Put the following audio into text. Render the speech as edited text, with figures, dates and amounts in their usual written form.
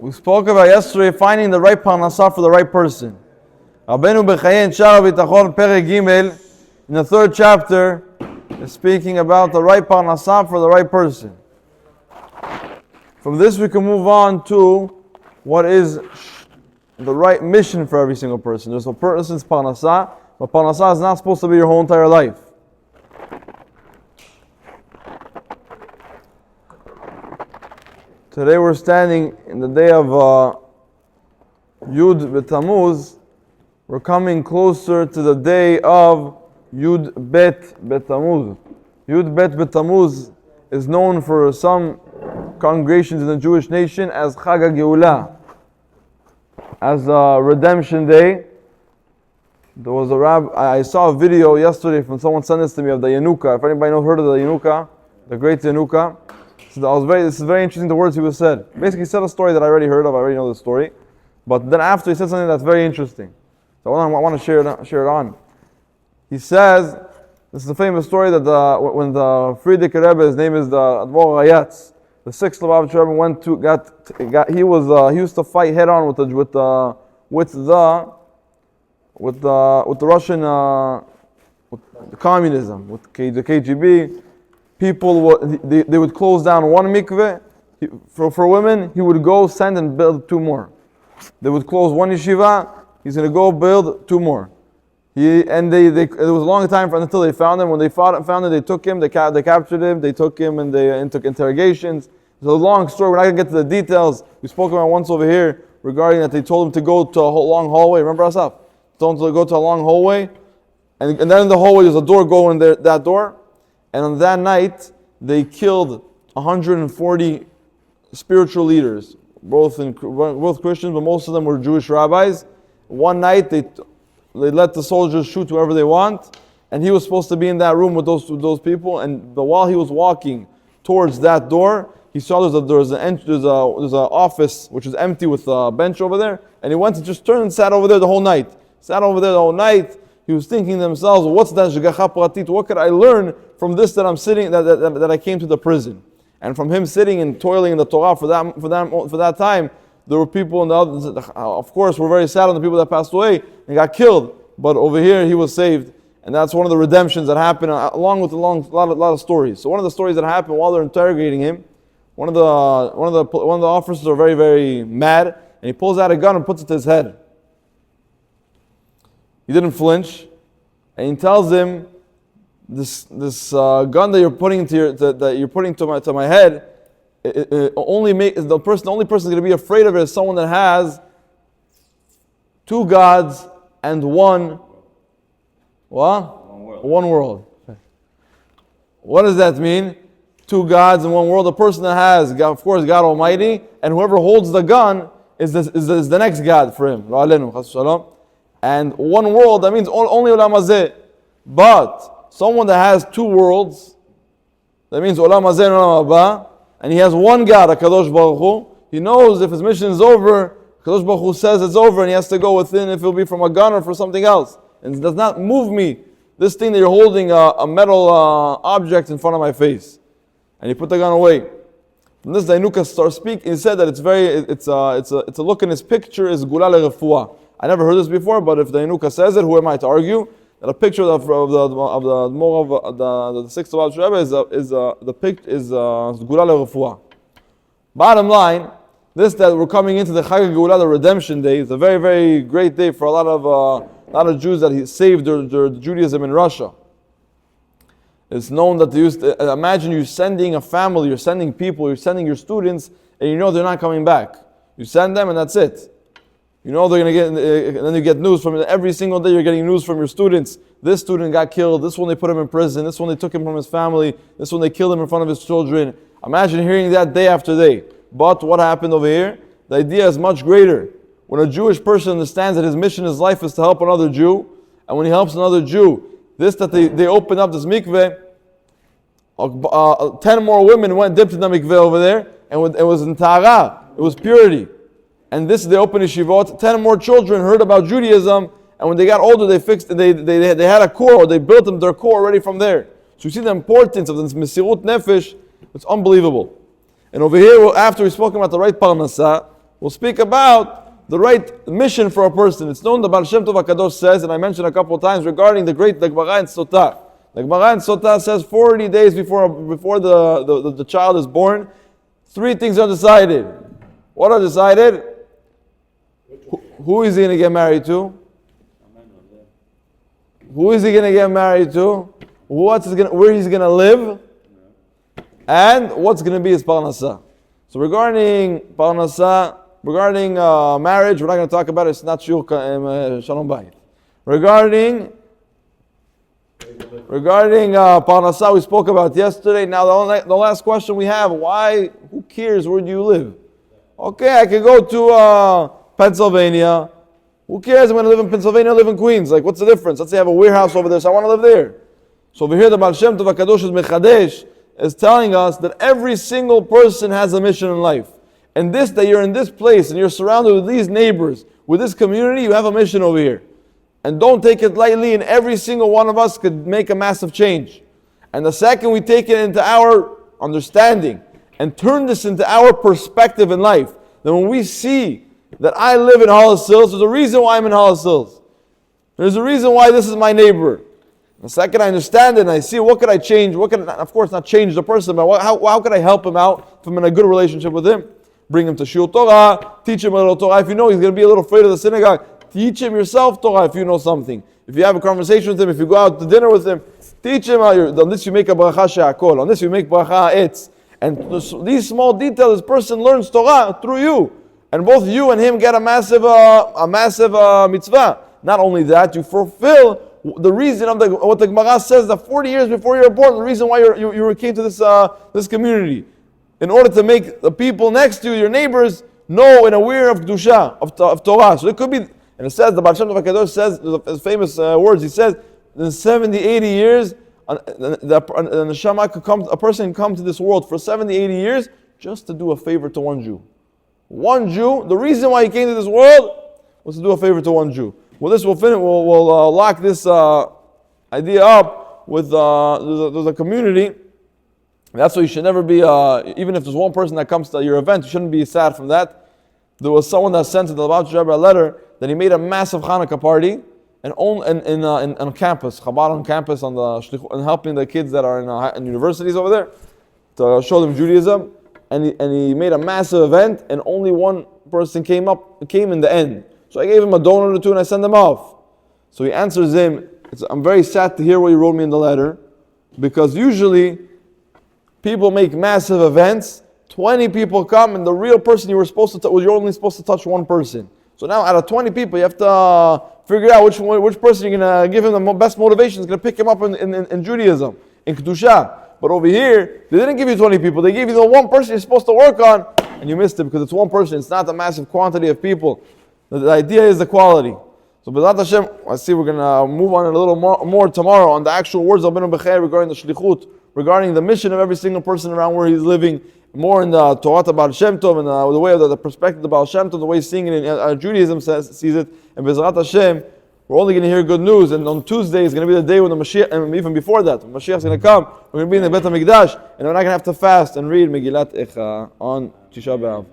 We spoke about yesterday finding the right parnasah for the right person. Rabbeinu B'chayin Shara B'tachon Perek Gimel, in the 3rd chapter, is speaking about the right parnasah for the right person. From this we can move on to what is the right mission for every single person. There's a person's parnasah, but parnasah is not supposed to be your whole entire life. Today we're standing in the day of Yud B'Tammuz. We're coming closer to the day of Yud Bet B'Tammuz. Yud Bet B'Tammuz is known for some congregations in the Jewish nation as Chag HaGeulah, as a redemption day. There was a rabbi, I saw a video yesterday from someone sent this to me of the Yanukah. If anybody heard of the Yanukah, the great Yanukah. This is very interesting, the words he was said. Basically, he said a story that I already heard of, I already know the story. But then after, he said something that's very interesting. So I want to share it on. He says, this is a famous story that when the Frierdiker Rebbe, his name is the Admor Rayatz, the 6th Lubavitcher Rebbe went to, he used to fight head on with the Russian, with the communism, with the KGB. People, they would close down one mikveh for women. He would go send and build 2 more. They would close one yeshiva. He's going to go build 2 more. It was a long time until they found him. When they found him, they took him. They captured him. They took him and they took interrogations. It's a long story. We're not going to get to the details. We spoke about once over here regarding that they told him to go to a long hallway. Remember us up? Told him to go to a long hallway, and then in the hallway there's a door going there. That door. And on that night, they killed 140 spiritual leaders, both Christians, but most of them were Jewish rabbis. One night, they let the soldiers shoot whoever they want, and he was supposed to be in that room with those people. And while he was walking towards that door, he saw there's an office which is empty with a bench over there, and he went to just turn and sat over there the whole night. He was thinking to himself, what's that shgacha pratit? What could I learn from this that I'm sitting, that I came to the prison? And from him sitting and toiling in the Torah for that time, there were people in the others, of course, we're very sad on the people that passed away and got killed. But over here, he was saved. And that's one of the redemptions that happened, along with a lot of stories. So one of the stories that happened while they're interrogating him, one of the officers are very, very mad, and he pulls out a gun and puts it to his head. He didn't flinch, and he tells him, "This gun that you're putting to my head, the only person who's going to be afraid of it is someone that has 2 gods and one world. What does that mean? 2 gods and 1 world. The person that has, of course, God Almighty, and whoever holds the gun is the next God for him. And 1 world, that means only Olam Hazeh. But someone that has 2 worlds, that means Olam Hazeh and Olam Haba, and he has 1 God, HaKadosh Baruch Hu, he knows if his mission is over, HaKadosh Baruch Hu says it's over, and he has to go within, if it'll be from a gun or for something else. And it does not move me, this thing that you're holding, a metal object in front of my face. And he put the gun away. From this, Dainuka starts speaking. He said that it's a look in his picture is Gula Lerefuah. I never heard this before, but if the Yanuka says it, who am I to argue? That a picture of the 6th Lubavitcher Rebbe is Gula Lerefuah. Bottom line, that we're coming into the Chag HaGeulah, the Redemption Day, is a very, very great day for a lot of Jews that he saved their Judaism in Russia. It's known that they used to, imagine you sending a family, you're sending people, you're sending your students, and you know they're not coming back. You send them and that's it. You know they're going to get, and then you get news from every single day. You're getting news from your students. This student got killed. This one they put him in prison. This one they took him from his family. This one they killed him in front of his children. Imagine hearing that day after day. But what happened over here? The idea is much greater. When a Jewish person understands that his mission in his life is to help another Jew, and when he helps another Jew, that they opened up this mikveh, 10 more women dipped in the mikveh over there, and it was in Tahara, it was purity. And they opened yeshivot, 10 more children heard about Judaism, and when they got older, they had a core, they built them their core already from there. So you see the importance of this Mesirut Nefesh, it's unbelievable. And over here, after we spoke about the right parnasah, will speak about the right mission for a person. It's known, the Baal Shem Tov HaKadosh says, and I mentioned a couple of times regarding the Gemara in Sotah. The Gemara in Sotah says 40 days before the child is born, 3 things are decided. What are decided? Who is he going to get married to? Who is he going to get married to? Where he's going to live? And what's going to be his parnasa? So regarding parnasa, regarding marriage, we're not going to talk about it. It's not shalom bayit. Regarding parnasa, we spoke about yesterday. Now the last question we have: why? Who cares where do you live? Okay, I can go to Pennsylvania. Who cares? I'm going to live in Pennsylvania, live in Queens. Like, what's the difference? Let's say I have a warehouse over there, so I want to live there. So over here, the Baal Shem Tov HaKadosh Mechadesh is telling us that every single person has a mission in life. And this, that you're in this place and you're surrounded with these neighbors, with this community, you have a mission over here. And don't take it lightly, and every single one of us could make a massive change. And the second we take it into our understanding and turn this into our perspective in life, then when we see that I live in Hollis Hills, there's a reason why I'm in Hollis Hills. There's a reason why this is my neighbor. The second I understand it and I see what could I change, what could I, of course not change the person, but how could I help him out if I'm in a good relationship with him? Bring him to Shiur Torah, teach him a little Torah. If you know he's going to be a little afraid of the synagogue, teach him yourself Torah if you know something. If you have a conversation with him, if you go out to dinner with him, teach him on this you make a bracha she'akol, on this you make bracha etz. And these small details, this person learns Torah through you. And both you and him get a massive mitzvah. Not only that, you fulfill the reason of what the Gemara says that 40 years before you were born, the reason why you came to this community, in order to make the people next to you, your neighbors, know and aware of kedusha, of Torah. So it could be, and it says, the Baal Shem Tov HaKadosh says, his famous words, he says, in 70, 80 years, the neshama could come, a person can come to this world for 70, 80 years just to do a favor to one Jew. One Jew, the reason why he came to this world was to do a favor to one Jew. Well, this will finish. We'll lock this idea up with there's a community. That's why you should never be. Even if there's one person that comes to your event, you shouldn't be sad from that. There was someone that sent to the Rabbi a letter that he made a massive Hanukkah party and on campus, Chabad on campus, and helping the kids that are in universities over there to show them Judaism. And he made a massive event, and only one person came in the end. So I gave him a donut or two, and I sent him off. So he answers him, I'm very sad to hear what you wrote me in the letter, because usually people make massive events, 20 people come, and the real person you were supposed to touch, you're only supposed to touch one person. So now out of 20 people, you have to figure out which person you're going to give him the best motivation, is going to pick him up in Judaism, in Kedusha. But over here, they didn't give you 20 people. They gave you the one person you're supposed to work on, and you missed it because it's one person. It's not a massive quantity of people. The idea is the quality. So, B'ezrat Hashem, I see we're going to move on a little more tomorrow on the actual words of Benu B'Cheir regarding the shlichut, regarding the mission of every single person around where he's living, more in the Torah of Baal Shem Tov and the way of the perspective of Baal Shem Tov, the way he's seeing it in Judaism sees it. And B'ezrat Hashem, we're only going to hear good news, and on Tuesday is going to be the day when the Mashiach, and even before that, when Mashiach is going to come, we're going to be in the Beit HaMikdash, and we're not going to have to fast and read Megillat Echa on Tisha B'Av.